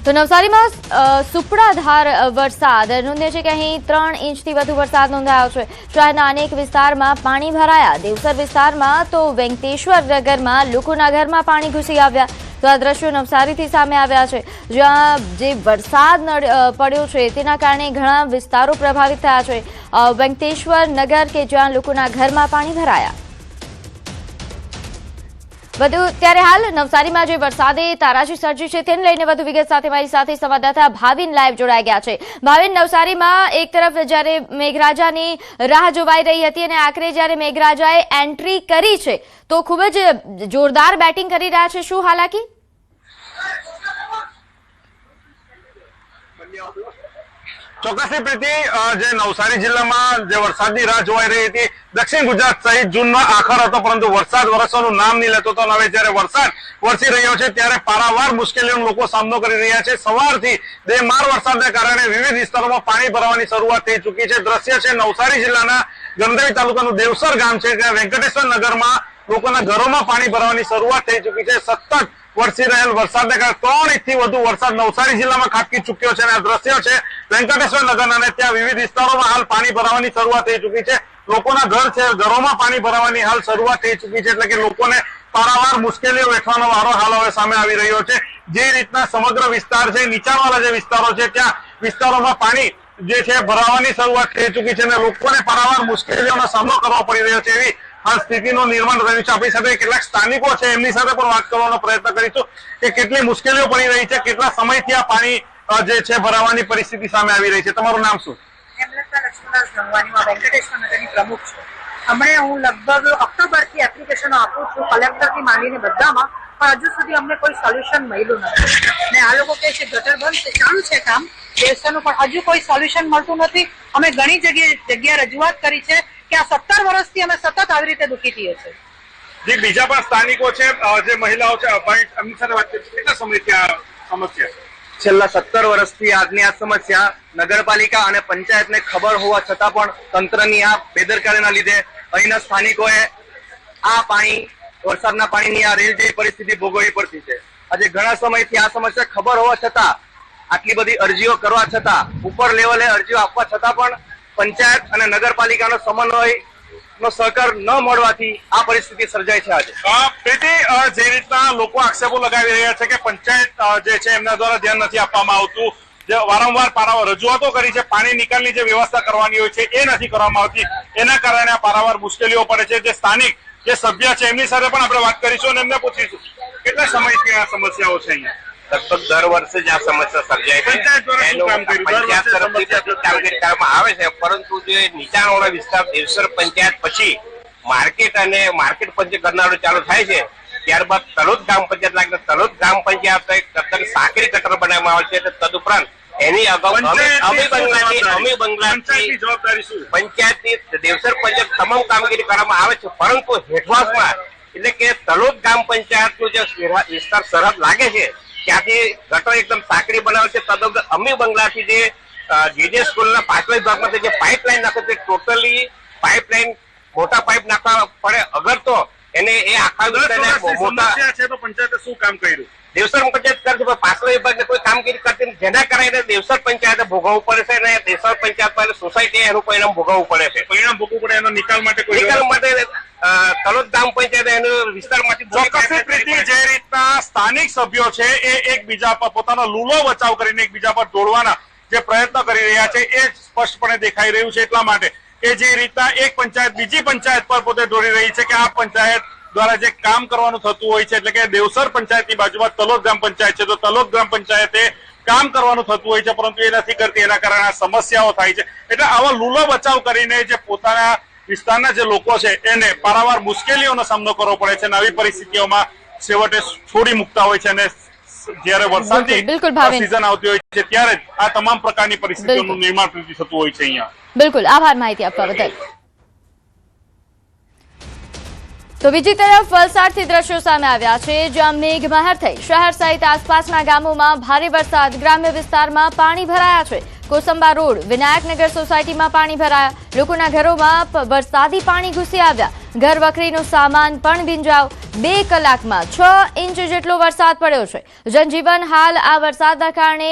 તો નવસારીમાં સુપડાધાર વરસાદ નોંધ્યો છે કે અહીં 3 ઇંચથી વધુ વરસાદ નોંધાયો છે। શહેરના અનેક વિસ્તારમાં પાણી ભરાયા। દેવસર વિસ્તારમાં તો વેંકટેશ્વર નગરમાં લોકોના ઘરમાં પાણી ઘૂસી આવ્યા। તો આ દ્રશ્યો નવસારીથી સામે આવ્યા છે, જ્યાં જે વરસાદ પડ્યો છે તેના કારણે ઘણા વિસ્તારો પ્રભાવિત થયા છે। વેંકટેશ્વર નગર કે જ્યાં લોકોના ઘરમાં પાણી ભરાયા। વધુ ત્યારે હાલ નવસારીમાં જે વરસાદે તારાજી સર્જી છે તેને લઈને વધુ વિગત સાથે મારી સાથે સંવાદદાતા ભાવિન લાઈવ જોડાઈ ગયા છે। ભાવિન, નવસારીમાં એક તરફ જ્યારે મેઘરાજાની રાહ જોવાઈ રહી હતી અને આખરે જ્યારે મેઘરાજાએ એન્ટ્રી કરી છે તો ખૂબ જ જોરદાર બેટિંગ કરી રહ્યા છે, શું હાલાકી? ચોક્કસથી પ્રીતિ, જે નવસારી જિલ્લામાં જે વરસાદની રાહ જોવાઈ રહી હતી, દક્ષિણ ગુજરાત સહિત જૂનનો આખર હતો પરંતુ વરસાદ વરસવાનું નામ નહીં લેતો। તો હવે જ્યારે વરસાદ વરસી રહ્યો છે ત્યારે પારાવાર મુશ્કેલીઓનો લોકો સામનો કરી રહ્યા છે। સવારથી બેમાર વરસાદને કારણે વિવિધ વિસ્તારોમાં પાણી ભરાવાની શરૂઆત થઈ ચૂકી છે। દ્રશ્ય છે નવસારી જિલ્લાના ગણદેવી તાલુકાનું દેવસર ગામ છે, ત્યાં વેંકટેશ્વર નગરમાં લોકોના ઘરોમાં પાણી ભરાવાની શરૂઆત થઈ ચૂકી છે। સતત વરસી રહેલ વરસાદને કારણે 3 ઇંચથી વધુ વરસાદ નવસારી જિલ્લામાં ખાબકી ચૂક્યો છે અને આ દ્રશ્યો છે વેંકટેશ્વર નગરના અને ત્યાં વિવિધ વિસ્તારોમાં હાલ પાણી ભરાવાની શરૂઆત થઈ ચૂકી છે। લોકોના ઘર છે, ઘરોમાં પાણી ભરાવાની હાલ શરૂઆત થઈ ચૂકી છે, એટલે કે લોકોને પારાવાર મુશ્કેલીઓ વેઠવાનો વારો હાલ હવે સામે આવી રહ્યો છે। જે રીતના સમગ્ર વિસ્તાર છે, નીચાણવાળા જે વિસ્તારો છે ત્યાં વિસ્તારોમાં પાણી જે છે ભરાવાની શરૂઆત થઈ ચૂકી છે અને લોકોને પારાવાર મુશ્કેલીઓનો સામનો કરવો પડી રહ્યો છે, એવી હાલ સ્થિતિનું નિર્માણ થયું છે। આપણી સાથે કેટલાક સ્થાનિકો છે, એમની સાથે પણ વાત કરવાનો પ્રયત્ન કરીશું કે કેટલી મુશ્કેલીઓ પડી રહી છે, કેટલા સમયથી આ પાણી જે છે ભરાવાની પરિસ્થિતિ સામે આવી રહી છે। તમારું નામ શું? વેંકટેશ્વર નગરની પ્રમુખ છું। હમણાં હું લગભગ ઓક્ટોબરથી એપ્લિકેશનો આપું છું, કલેક્ટરથી માંડીને બધામાં, પણ હજુ સુધી અમને કોઈ સોલ્યુશન મળ્યું નથી ને આ લોકો કહે છે ગટર બંધ છે, ચાલુ છે કામ દેવસરનું, પણ હજુ કોઈ સોલ્યુશન મળતું નથી। અમે ઘણી જગ્યાએ રજૂઆત કરી છે કે આ 17 વર્ષથી અમે સતત આવી રીતે દુઃખી થઈએ છીએ। જે બીજા પણ સ્થાનિકો છે, જે મહિલાઓ છે, એમની સાથે વાત કરી, કેટલા સમયથી આ સમસ્યા છે? છેલ્લા 17 વર્ષથી આજની આ સમસ્યા નગરપાલિકા અને પંચાયતને ખબર હોવા છતાં પણ તંત્રની આ બેદરકારીના લીધે અહીંના સ્થાનિકોએ આ પાણી, વરસાદના પાણીની આ રેલ જેવી પરિસ્થિતિ ભોગવવી પડતી છે। આજે ઘણા સમયથી આ સમસ્યા ખબર હોવા છતાં, આટલી બધી અરજીઓ કરવા છતાં, ઉપર લેવલે અરજીઓ આપવા છતાં પણ પંચાયત અને નગરપાલિકાનો સમન્વયનો સહકાર ન મળવાથી આ પરિસ્થિતિ સર્જાય છે। આજે પ્રીતિ, જે રીતના લોકો આક્ષેપો લગાવી રહ્યા છે કે પંચાયત જે છે એમના દ્વારા ધ્યાન નથી આપવામાં આવતું, જે વારંવાર રજૂઆતો કરી છે, પાણી નિકાલની જે વ્યવસ્થા કરવાની હોય છે એ નથી કરવામાં આવતી, એના કારણે આ પારાવાર મુશ્કેલીઓ પડે છે। જે સ્થાનિક જે સભ્ય છે એમની સાથે પણ આપણે વાત કરીશું અને એમને પૂછીશું કેટલા સમયથી આ સમસ્યાઓ છે અહીંયા? લગભગ દર વર્ષે જ આ સમસ્યા સર્જાય છે। પંચાયત તરફથી કામગીરી કરવામાં આવે છે, પરંતુ જે નીચાણવાળા વિસ્તાર દેવસર પંચાયત પછી માર્કેટ અને માર્કેટ પંચાયત કરનારો ચાલુ થાય છે, ત્યારબાદ તલોદ ગ્રામ પંચાયત લાગે, તલોદ ગ્રામ પંચાયત સાંકડી ગટર બનાવવામાં આવે છે। તદુપરાંત એની અગાઉ અમી બંગલાની જવાબદારી શું? પંચાયતની દેવસર પંચાયત તમામ કામગીરી કરવામાં આવે છે, પરંતુ હેઠવાસમાં એટલે કે તલોદ ગ્રામ પંચાયતનું જે વિસ્તાર સરહદ લાગે છે ત્યાંથી ગટર એકદમ સાંકડી બનાવે છે। તદુપરાંત અમી બંગલાથી જે સ્કૂલના પાછલા ભાગમાંથી જે પાઇપલાઇન નાખે છે, ટોટલી પાઇપલાઇન મોટા પાઇપ નાખવા પડે, અગર તો એને એ આખા સમસ્યા છે તો પંચાયતે શું કામ કર્યું? દેવસર પંચાયત કરશે પણ પાછલા વિભાગને કોઈ કામગીરી કરતી નથી, જેના કારણે દેવસર પંચાયતે ભોગવવું પડે છે અને દેવસર પંચાયત સોસાયટી એનું પરિણામ ભોગવવું પડે છે। પરિણામ ભોગવવું પડે, એનો નિકાલ માટે તલોદ ગ્રામ પંચાયત એનું વિસ્તારમાંથી જે રીતના સ્થાનિક સભ્યો છે એ એકબીજા પર પોતાનો લૂલો બચાવ કરીને એકબીજા પર દોડવાના જે પ્રયત્ન કરી રહ્યા છે એ સ્પષ્ટપણે દેખાઈ રહ્યું છે, એટલા માટે કે જે રીતના એક પંચાયત બીજી પંચાયત પર પોતે દોડી રહી છે કે આ પંચાયત દ્વારા જે કામ કરવાનું થતું હોય છે, એટલે કે દેવસર પંચાયતની બાજુમાં તલોદ ગ્રામ પંચાયત છે, તો તલોદ ગ્રામ પંચાયતે કામ કરવાનું થતું હોય છે પરંતુ એ નથી કરતી, એના કારણે આ સમસ્યાઓ થાય છે। એટલે આવા લૂલો બચાવ કરીને જે પોતાના વિસ્તારના જે લોકો છે એને પારાવાર મુશ્કેલીઓનો સામનો કરવો પડે છે અને આવી પરિસ્થિતિઓમાં છેવટે છોડી મૂકતા હોય છે અને જયારે વરસાદની સિઝન આવતી હોય છે ત્યારે જ આ તમામ પ્રકારની પરિસ્થિતિઓનું નિર્માણ થતું હોય છે અહીંયા। બિલકુલ, આભાર માહિતી આપવા બદલ। તો બીજી તરફ વલસાડથી દ્રશ્યો સામે આવ્યા છે, જ્યાં મેઘમહેર થઈ શહેર સહિત આસપાસના ગામોમાં ભારે વરસાદ, ગ્રામ્ય વિસ્તારમાં પાણી ભરાયા છે। કોસંબા રોડ વિનાયકનગર સોસાયટીમાં પાણી ભરાયા. લોકોના ઘરોમાં વરસાદી પાણી ઘૂસી આવ્યા. ઘર વખરીનો સામાન પણ ભીંજાયો. 2 કલાકમાં 6 ઇંચ જેટલો વરસાદ પડ્યો છે. જનજીવન હાલ આ વરસાદના કારણે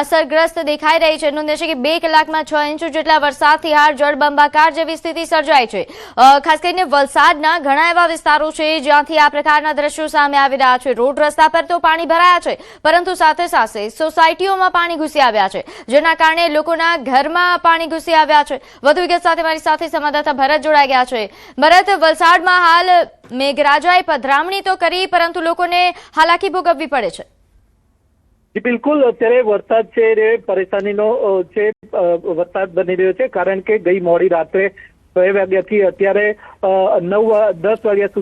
અસરગ્રસ્ત દેખાઈ રહી છે. નોંધે છે કે 2 કલાકમાં 6 ઇંચ જેટલા વરસાદથી હાલ જળબંબાકાર જેવી સ્થિતિ સર્જાઈ છે. ખાસ કરીને વલસાડના ઘણા એવા વિસ્તારો છે જ્યાંથી આ પ્રકારના દ્રશ્યો સામે આવી રહ્યા છે. રોડ રસ્તા પર તો પાણી ભરાયા છે, પરંતુ સાથે સાથે સોસાયટીઓમાં પાણી ઘૂસી આવ્યા છે, જેના કારણે લોકોના ઘરમાં પાણી ઘૂસી આવ્યા છે. વધુ વિગત સાથે મારી સાથે સંવાદદાતા ભરત જોડાઈ ગયા છે. ભરત, વલસાડમાં હાલ મેઘરાજાએ પધરામણી તો કરી, પરંતુ લોકોને હાલાકી ભોગવવી પડે છે. જી બિલકુલ, અત્યારે વરસાદ છે એ પરેશાનીનો છે વરસાદ બની રહ્યો છે, કારણ કે ગઈ મોડી રાત્રે 6 વાગ્યાથી અત્યારે 10 વાગ્યા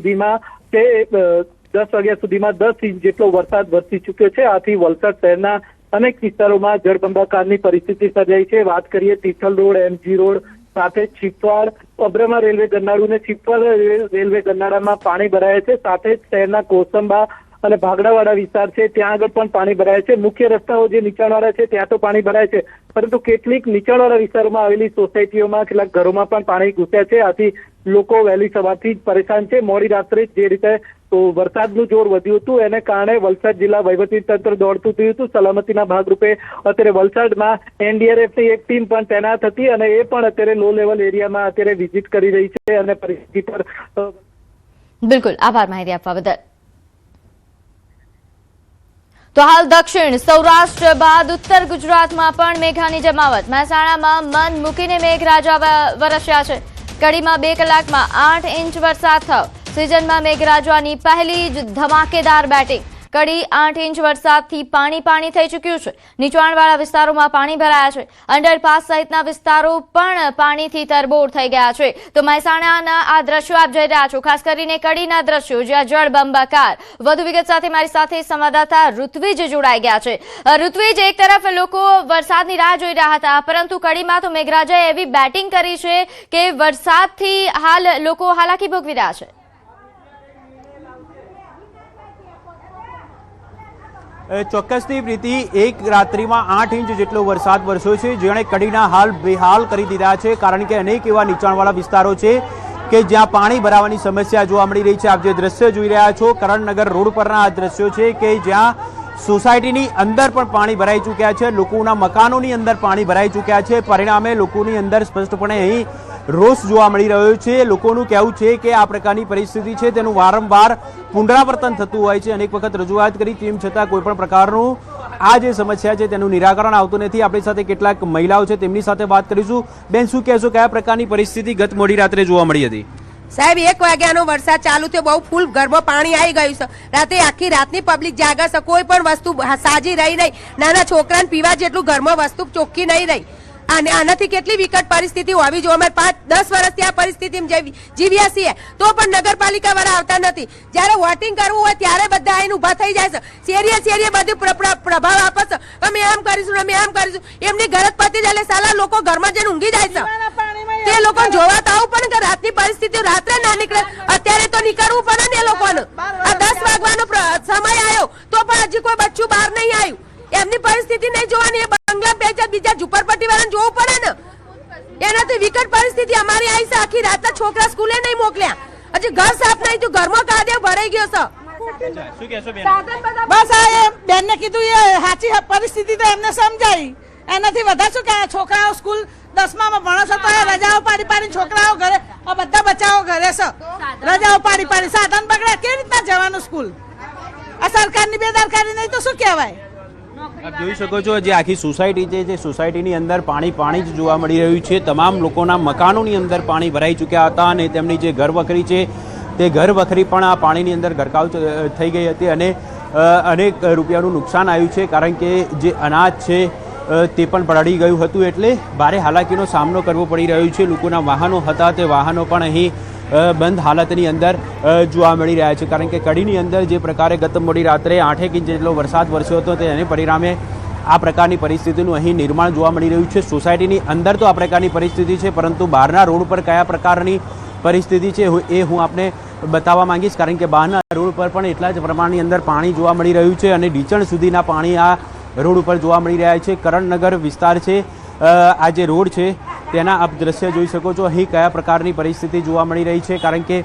સુધીમાં 10 ઇંચ જેટલો વરસાદ વરસી ચુક્યો છે. આથી વલસાડ શહેરના અનેક વિસ્તારોમાં જળબંબાકારની પરિસ્થિતિ સર્જાઈ છે. વાત કરીએ તિથલ રોડ, MG રોડ, સાથે છીપવાડ, અબ્રમા રેલવે ગરનાળું ને છીપવાડ રેલવે ગરનાળામાં પાણી ભરાયા છે. સાથે જ શહેરના કોસંબા અને ભાગડાવાળા વિસ્તાર છે ત્યાં આગળ પણ પાણી ભરાય છે. મુખ્ય રસ્તાઓ જે નીચાણવાળા છે ત્યાં તો પાણી ભરાય છે, પરંતુ કેટલીક નીચાણવાળા વિસ્તારોમાં આવેલી સોસાયટીઓમાં કેટલાક ઘરોમાં પણ પાણી ઘૂસ્યા છે. આથી લોકો વહેલી સવારથી જ પરેશાન છે. મોડી રાત્રે જે રીતે વરસાદનું જોર વધ્યું હતું એને કારણે વલસાડ જિલ્લા વહીવટીતંત્ર દોડતું થયું હતું. સલામતીના ભાગરૂપે અત્યારે વલસાડમાં NDRFની એક ટીમ પણ તૈનાત હતી અને એ પણ અત્યારે લો લેવલ એરિયામાં અત્યારે વિઝિટ કરી રહી છે અને પરિસ્થિતિ પર બિલકુલ આભાર માહિતી આપવા બદલ. તો હાલ દક્ષિણ સૌરાષ્ટ્ર બાદ ઉત્તર ગુજરાતમાં પણ મેઘાની જમાવટ. મહેસાણામાં મન મૂકીને મેઘરાજા વરસ્યા છે. કડીમાં 2 કલાકમાં 8 ઇંચ વરસાદ થયો. સિઝનમાં મેઘરાજાની પહેલી જ ધમાકેદાર બેટિંગ. કડી 8 ઇંચ વરસાદથી પાણી થઈ ચૂક્યું છે. નીચાણવાળા વિસ્તારોમાં પાણી ભરાયા છે. અંડરપાસ સહિતના વિસ્તારો પણ પાણીથી તરબોળ થઈ ગયા છે. તો મહેસાણાના આ દ્રશ્યો આપ જોઈ રહ્યા છો, ખાસ કરીને કડીના દ્રશ્યો જ્યાં જળબંબાકાર. વધુ વિગત સાથે મારી સાથે સંવાદદાતા ઋત્વિજ જોડાઈ ગયા છે. ઋત્વિજ, એક તરફ લોકો વરસાદની રાહ જોઈ રહ્યા હતા, પરંતુ કડીમાં તો મેઘરાજાએ એવી બેટિંગ કરી છે કે વરસાદથી હાલ લોકો હાલાકી ભોગવી રહ્યા છે. ચોક્કસથી પ્રીતિ, એક રાત્રિમાં 8 ઇંચ જેટલો વરસાદ વરસ્યો છે, જેણે કડીના હાલ બેહાલ કરી દીધા છે. કારણ કે અનેક એવા નીચાણવાળા વિસ્તારો છે કે જ્યાં પાણી ભરાવાની સમસ્યા જોવા મળી રહી છે. આપ જે દ્રશ્ય જોઈ રહ્યા છો કરણનગર રોડ પરના આ દ્રશ્યો છે કે જ્યાં સોસાયટીની અંદર પણ પાણી ભરાઈ ચૂક્યા છે. લોકોના મકાનોની અંદર પાણી ભરાઈ ચૂક્યા છે. પરિણામે લોકોની અંદર સ્પષ્ટપણે અહીં રોષ જોવા મળી રહ્યો છે. લોકોનું કહેવું છે કે આ પ્રકારની પરિસ્થિતિ છે તેનું વારંવાર પુનરાવર્તન થતું હોય છે. અનેક વખત રજૂઆત કરી તેમ છતાં કોઈ પણ પ્રકારનું આ જે સમસ્યા છે તેનું નિરાકરણ આવતું નથી. આપણી સાથે કેટલાક મહિલાઓ છે તેમની સાથે વાત કરીશું. બેન, શું કહેશો, કયા પ્રકારની પરિસ્થિતિ ગત મોડી રાત્રે જોવા મળી હતી? સાહેબ, 1 વાગ્યાનો વરસાદ ચાલુ થયો, બહુ ફૂલ ઘરમાં પાણી આવી ગયું છે. રાતે આખી રાતની પબ્લિક જાગે છે, કોઈ પણ વસ્તુ સાજી રહી નહીં. નાના છોકરાને પીવા જેટલું ઘરમાં વસ્તુ ચોખ્ખી નહીં રહી. અને આનાથી કેટલી વિકટ પરિસ્થિતિ હોવી જોઈએ. અમે 5-10 વર્ષથી આ પરિસ્થિતિમાં જીવ્યા છીએ, તો પણ નગરપાલિકા વાળા આવતા નથી. જયારે વોટિંગ કરવું હોય ત્યારે બધા આઈને ઉભા થઈ જાય છે. શેરીએ બધું પ્રભાવ આપે છે, અમે એમ કરીશું, અમે એમ કરીશું. એમની ઘરત પતી જાય, સાલા લોકો ઘરમાં જઈને ઊંઘી જાય છે. તે લોકો જોવા તો આવું પડે કે રાતની પરિસ્થિતિ રાત્રે ના નીકળે. અત્યારે તો નીકળવું પડે ને એ લોકોને. આ 10 વાગવાનો સમય આવ્યો તો પણ હજી કોઈ બચ્ચું બહાર નહીં આવ્યું. એમની પરિસ્થિતિ નહીં જોવાની, બંગલા બેચા બીજા ઝુંપડપટ્ટી વાળાને જોવું પડે ને. એનાથી વિકટ પરિસ્થિતિ અમારી આવી છે. આખી રાતના છોકરા સ્કૂલે નહીં મોકલ્યા, હજી ઘર સાફ નહીં થયું, ઘરમાં કાદેવ ભરાઈ ગયો છે. બસ આ બેન ને કીધું એ સાચી પરિસ્થિતિ તો એમને સમજાઈ. એનાથી વધારે શું કે છોકરાઓ સ્કૂલ 10માં ભણો છો તો રજાઓ પાડી છોકરાઓ ઘરે, આ બધા બચ્ચાઓ ઘરે છે, રજાઓ પાડી સાધન બગડે, કેવી રીતના જવાનું સ્કૂલ? આ સરકારની બેદરકારી નહીં તો શું કહેવાય? આપ જોઈ શકો છો જે આખી સોસાયટી છે, જે સોસાયટીની અંદર પાણી જ જોવા મળી રહ્યું છે. તમામ લોકોના મકાનોની અંદર પાણી ભરાઈ ચૂક્યા હતા અને તેમની જે ઘર વખરી છે તે ઘર વખરી પણ આ પાણીની અંદર ગરકાવ થઈ ગઈ હતી અને અનેક રૂપિયાનું નુકસાન આવ્યું છે. કારણ કે જે અનાજ છે તે પણ પલળી ગયું હતું, એટલે ભારે હાલાકીનો સામનો કરવો પડી રહ્યો છે. લોકોના વાહનો હતા તે વાહનો પણ અહીં બંધ હાલતની અંદર જોવા મળી રહ્યા છે. કારણ કે કડીની અંદર જે પ્રકારે ગત મોડી રાત્રે 8 ઇંચ જેટલો વરસાદ વરસ્યો હતો તેને પરિણામે આ પ્રકારની પરિસ્થિતિનું અહીં નિર્માણ જોવા મળી રહ્યું છે. સોસાયટીની અંદર તો આ પ્રકારની પરિસ્થિતિ છે, પરંતુ બહારના રોડ પર કયા પ્રકારની પરિસ્થિતિ છે એ હું આપને બતાવવા માંગીશ. કારણ કે બહારના રોડ પર પણ એટલા જ પ્રમાણની અંદર પાણી જોવા મળી રહ્યું છે અને ઢીચણ સુધીના પાણી આ રોડ ઉપર જોવા મળી રહ્યા છે. કરણનગર વિસ્તાર છે આ જે રોડ છે તેના આપ દ્રશ્ય જોઈ શકો છો. અહીં કયા પ્રકારની પરિસ્થિતિ જોવા મળી રહી છે, કારણ કે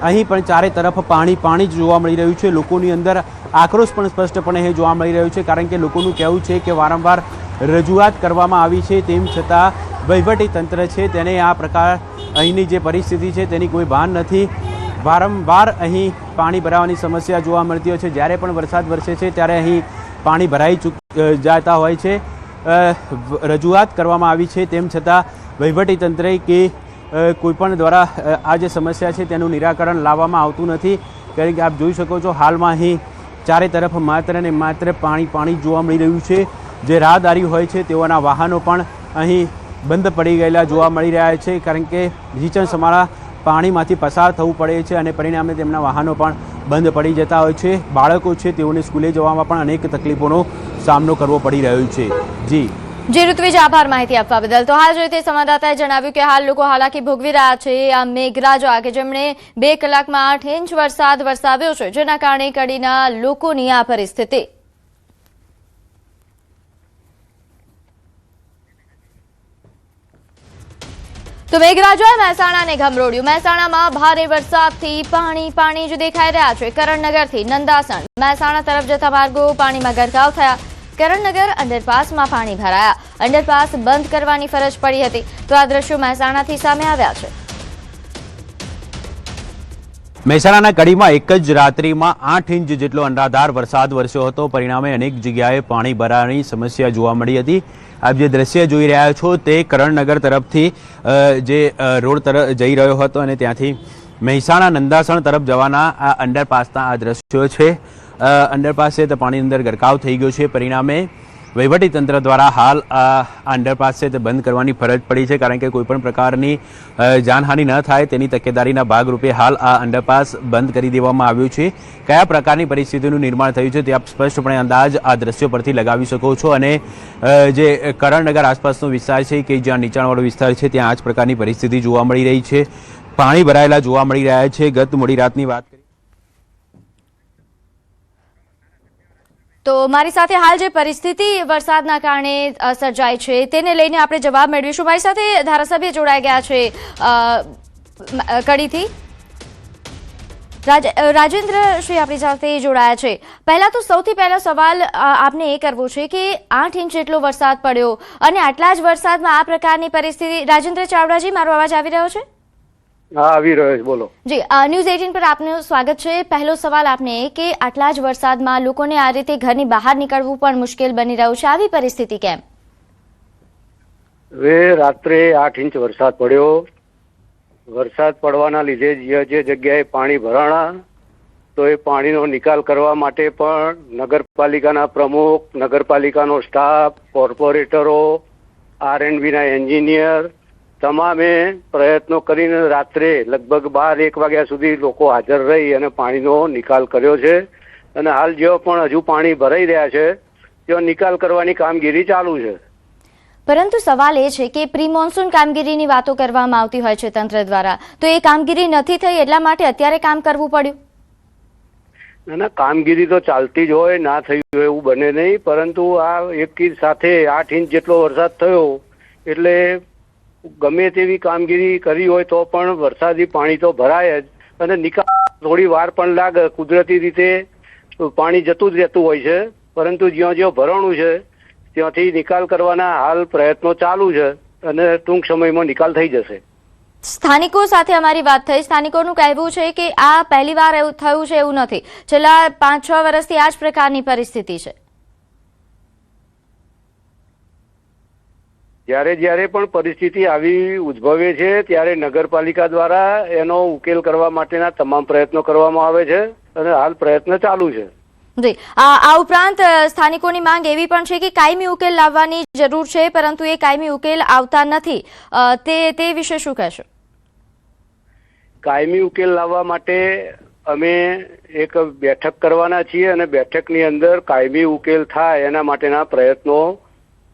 અહીં પણ ચારે તરફ પાણી જ જોવા મળી રહ્યું છે. લોકોની અંદર આક્રોશ પણ સ્પષ્ટપણે અહીં જોવા મળી રહ્યો છે, કારણ કે લોકોનું કહેવું છે કે વારંવાર રજૂઆત કરવામાં આવી છે, તેમ છતાં વહીવટી તંત્ર છે તેને આ પ્રકાર અહીંની જે પરિસ્થિતિ છે તેની કોઈ ભાન નથી. વારંવાર અહીં પાણી ભરાવાની સમસ્યા જોવા મળતી હોય છે. જ્યારે પણ વરસાદ વરસે છે ત્યારે અહીં પાણી ભરાઈ જતા હોય છે. રજૂઆત કરવામાં આવી છે, તેમ છતાં વહીવટી તંત્રે કે કોઈપણ દ્વારા આ જે સમસ્યા છે તેનું નિરાકરણ લાવવામાં આવતું નથી. કારણ કે આપ જોઈ શકો છો હાલમાં અહીં ચારે તરફ માત્ર ને માત્ર પાણી જોવા મળી રહ્યું છે. જે રાહદારી હોય છે તેઓના વાહનો પણ અહીં બંધ પડી ગયેલા જોવા મળી રહ્યા છે, કારણ કે રીચણ સમારા પાણીમાંથી પસાર થવું પડે છે અને પરિણામે તેમના વાહનો પણ બંધ પડી જતા હોય છે. બાળકો છે તેઓને સ્કૂલે જવામાં પણ અનેક તકલીફોનો સામનો કરવો પડી રહ્યો છે. જી ઋત્વિજ, આભાર માહિતી આપવા બદલ. તો હાલ જોઈ તે સંવાદદાતાએ જણાવ્યું કે હાલ લોકો હાલાકી ભોગવી રહ્યા છે આ મેઘરાજા કે જેમણે 2 કલાકમાં 8 ઇંચ વરસાદ વરસાવ્યો છે, જેના કારણે કડીના લોકોની આ પરિસ્થિતિ. તો મેઘરાજાએ મહેસાણાને ગમરોડ્યું. મહેસાણામાં ભારે વરસાદથી પાણી જ દેખાઈ રહ્યા છે. કરણનગરથી નંદાસણ મહેસાણા તરફ જતા માર્ગો પાણીમાં ગરકાવ થયા. કરણનગર અંડરપાસમાં પાણી ભરાયા. અંડરપાસ બંધ કરવાની ફરજ પડી હતી. તો આ દ્રશ્યો મહેસાણાથી સામે આવ્યા છે. મહેસાણાના કડીમાં એક જ રાત્રિમાં 8 ઇંચ જેટલો અનરાધાર વરસાદ વરસ્યો હતો. પરિણામે અનેક જગ્યાએ પાણી ભરાવાની સમસ્યા જોવા મળી હતી. આપ જે દ્રશ્ય જોઈ રહ્યા છો તે કરણનગર તરફથી જે રોડ તરફ જઈ રહ્યો હતો અને ત્યાંથી મહેસાણા નંદાસણ તરફ જવાના આ અંડરપાસના આ દ્રશ્યો છે. અંડરપાસ છે તે પાણી અંદર ગરકાવ થઈ ગયો છે. પરિણામે વહીવટીતંત્ર દ્વારા હાલ આ અંડરપાસ છે તે બંધ કરવાની ફરજ પડી છે, કારણ કે કોઈપણ પ્રકારની જાનહાનિ ન થાય તેની તકેદારીના ભાગરૂપે હાલ આ અંડરપાસ બંધ કરી દેવામાં આવ્યું છે. કયા પ્રકારની પરિસ્થિતિનું નિર્માણ થયું છે તે આપ સ્પષ્ટપણે અંદાજ આ દ્રશ્યો પરથી લગાવી શકો છો. અને જે કરણનગર આસપાસનો વિસ્તાર છે કે જ્યાં નીચાણવાળો વિસ્તાર છે ત્યાં આ જ પ્રકારની પરિસ્થિતિ જોવા મળી રહી છે. પાણી ભરાયેલા જોવા મળી રહ્યા છે. ગત મોડી રાતની વાત કરીએ તો મારી સાથે હાલ જે પરિસ્થિતિ વરસાદના કારણે સર્જાઈ છે તેને લઈને આપણે જવાબ મેળવીશું. મારી સાથે ધારાસભ્ય જોડાઈ ગયા છે કડીથી. રાજેન્દ્ર શ્રી આપણી સાથે જોડાયા છે. સૌથી પહેલો સવાલ આપને એ કરવો છે કે 8 ઇંચ જેટલો વરસાદ પડ્યો અને આટલા જ વરસાદમાં આ પ્રકારની પરિસ્થિતિ. રાજેન્દ્ર ચાવડાજી, મારો અવાજ આવી રહ્યો છે? હા, આવી રહ્યો છે, બોલો. જી, ન્યૂઝ 18 પર આપનું સ્વાગત છે. પહેલો સવાલ આપને કે આટલા જ વરસાદમાં લોકોને આ રીતે ઘરની બહાર નીકળવું પણ મુશ્કેલ બની રહ્યું છે. આવી પરિસ્થિતિ કેમ? હવે રાત્રે 8 ઇંચ વરસાદ પડ્યો. વરસાદ પડવાના લીધે જે જગ્યાએ પાણી ભરાણા તો એ પાણીનો નિકાલ કરવા માટે પણ નગરપાલિકાના પ્રમુખ, નગરપાલિકાનો સ્ટાફ, કોર્પોરેટરો, R&B ના એન્જિનિયર તમામે પ્રયત્નો કરીને રાત્રે લગભગ 12-1 વાગ્યા સુધી લોકો હાજર રહી અને પાણીનો નિકાલ કર્યો છે. અને હાલ જેઓ પણ હજુ પાણી ભરાઈ રહ્યા છે તેઓ નિકાલ કરવાની કામગીરી ચાલુ છે. પરંતુ સવાલ એ છે કે પ્રી મોન્સૂન કામગીરીની વાતો કરવામાં આવતી હોય છે તંત્ર દ્વારા, તો એ કામગીરી નથી થઈ એટલા માટે અત્યારે કામ કરવું પડ્યું? ના, કામગીરી તો ચાલતી જ હોય, ના થઈ હોય એવું બને નહીં. પરંતુ આ એક સાથે 8 ઇંચ જેટલો વરસાદ થયો એટલે ગમે તેવી કામગીરી કરી હોય તો પણ વરસાદી પાણી તો ભરાય જ અને નિકાલ થોડી વાર પણ લાગે. કુદરતી રીતે પાણી જતું જ રહેતું હોય છે, પરંતુ જ્યાં ભરાણું છે ત્યાંથી નિકાલ કરવાના હાલ પ્રયત્નો ચાલુ છે અને ટૂંક સમયમાં નિકાલ થઈ જશે. સ્થાનિકો સાથે અમારી વાત થઈ. સ્થાનિકોનું કહેવું છે કે આ પહેલી વાર એવું થયું છે એવું નથી. છેલ્લા 5-6 વર્ષથી આ જ પ્રકારની પરિસ્થિતિ છે. જ્યારે પણ પરિસ્થિતિ આવી ઉદ્ભવે છે ત્યારે નગરપાલિકા દ્વારા એનો ઉકેલ કરવા માટેના તમામ પ્રયત્નો કરવામાં આવે છે અને હાલ પ્રયત્ન ચાલુ છે. જી, આ ઉપરાંત સ્થાનિકોની માંગ એવી પણ છે કે કાયમી ઉકેલ લાવવાની જરૂર છે, પરંતુ એ કાયમી ઉકેલ આવતા નથી. તે વિશે શું કહેશો? કાયમી ઉકેલ લાવવા માટે અમે એક બેઠક કરવાના છીએ અને બેઠકની અંદર કાયમી ઉકેલ થાય એના માટેના પ્રયત્નો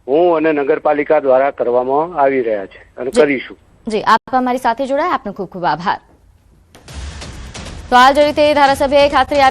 હું અને નગરપાલિકા દ્વારા કરવામાં આવી રહ્યા છે અને કરીશું. જી, આપ અમારી સાથે જોડાયા, આપનો ખૂબ ખૂબ આભાર. તો હાલ જે રીતે ધારાસભ્યએ ખાતરી